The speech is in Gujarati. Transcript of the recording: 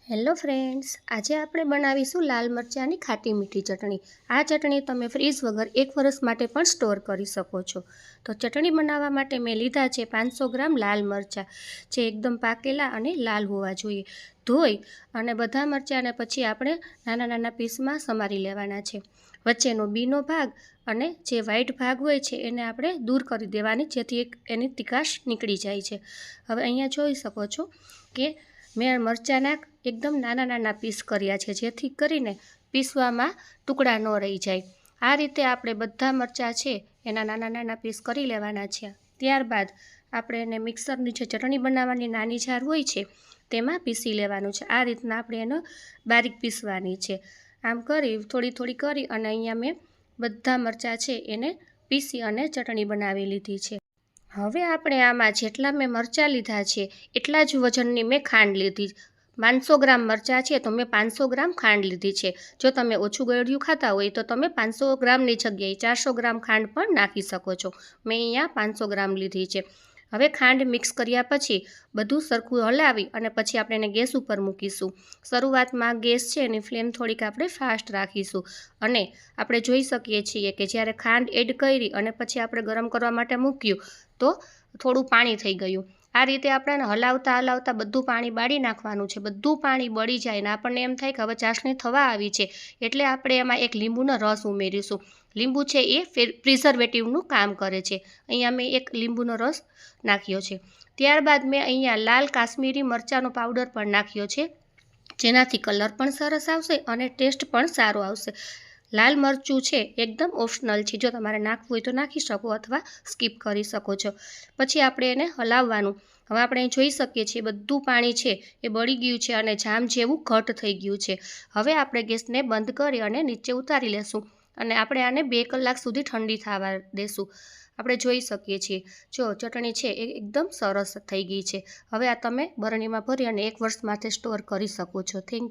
હેલો ફ્રેન્ડ્સ, આજે આપણે બનાવીશું લાલ મરચાંની ખાટી મીઠી ચટણી। આ ચટણી તમે ફ્રીઝ વગર 1 વર્ષ માટે પણ સ્ટોર કરી શકો છો। તો ચટણી બનાવવા માટે મેં લીધા છે 500 ગ્રામ લાલ મરચાં, જે એકદમ પાકેલા અને લાલ હોવા જોઈએ। ધોઈ અને બધા મરચાંને પછી આપણે નાના નાના પીસમાં સમારી લેવાના છે। વચ્ચેનો બીનો ભાગ અને જે વ્હાઈટ ભાગ હોય છે એને આપણે દૂર કરી દેવાની, જેથી એની તીખાશ નીકળી જાય છે। હવે અહીંયા જોઈ શકો છો કે મેં મરચાંના એકદમ નાના નાના પીસ કર્યા છે, જેથી કરીને પીસવામાં ટુકડા ન રહી જાય। આ રીતે આપણે બધા મરચાં છે એના નાના નાના પીસ કરી લેવાના છે। ત્યારબાદ આપણે એને મિક્સરની જે ચટણી બનાવવાની નાની જાર હોય છે તેમાં પીસી લેવાનું છે। આ રીતના આપણે એને બારીક પીસવાની છે। આમ કરી થોડી થોડી કરી અને અહીંયા મેં બધા મરચાં છે એને પીસી અને ચટણી બનાવી લીધી છે। હવે આપણે આમાં જેટલા મેં મરચાં લીધા છે એટલા જ વજનની મેં ખાંડ લીધી। 500 ગ્રામ મરચાં છે તો મેં 500 ગ્રામ ખાંડ લીધી છે। જો તમે ઓછું ગળ્યું ખાતા હોય તો તમે 500 ગ્રામની જગ્યાએ 400 ગ્રામ ખાંડ પણ નાખી શકો છો। મેં અહીંયા 500 ગ્રામ લીધી છે। હવે ખાંડ મિક્સ કર્યા પછી બધું સરખું હલાવી અને પછી આપણે એને ગેસ ઉપર મૂકીશું। શરૂઆતમાં ગેસ છે એની ફ્લેમ થોડીક આપણે ફાસ્ટ રાખીશું અને આપણે જોઈ શકીએ છીએ કે જ્યારે ખાંડ એડ કરી અને પછી આપણે ગરમ કરવા માટે મૂક્યું તો થોડું પાણી થઈ ગયું। આ રીતે આપણે હલાવતા હલાવતા બધું પાણી બાળી નાખવાનું છે। બધું પાણી બળી જાય ને આપણને એમ થાય કે હવે ચાસણી થવા આવી છે, એટલે આપણે એમાં એક લીંબુનો રસ ઉમેરીશું। લીંબુ છે એ પ્રિઝર્વેટિવનું કામ કરે છે। અહીંયા મેં એક લીંબુનો રસ નાખ્યો છે। ત્યારબાદ મેં અહીંયા લાલ કાશ્મીરી મરચાંનો પાવડર પણ નાખ્યો છે, જેનાથી કલર પણ સરસ આવશે અને ટેસ્ટ પણ સારો આવશે। લાલ મરચું છે એકદમ ઓપ્શનલ છે, જો તમારે નાખવું હોય તો નાખી શકો અથવા સ્કીપ કરી શકો છો। પછી આપણે એને હલાવવાનું। હવે આપણે જોઈ શકીએ છીએ બધું પાણી છે એ બળી ગયું છે અને જામ જેવું ઘટ થઈ ગયું છે। હવે આપણે ગેસને બંધ કરી અને નીચે ઉતારી લેશું અને આપણે આને 2 કલાક સુધી ઠંડી થવા દેશું। આપણે જોઈ શકીએ છીએ જો ચટણી છે એ એકદમ સરસ થઈ ગઈ છે। હવે આ તમે બરણીમાં ભરી અને 1 વર્ષ માટે સ્ટોર કરી શકો છો। Thank you.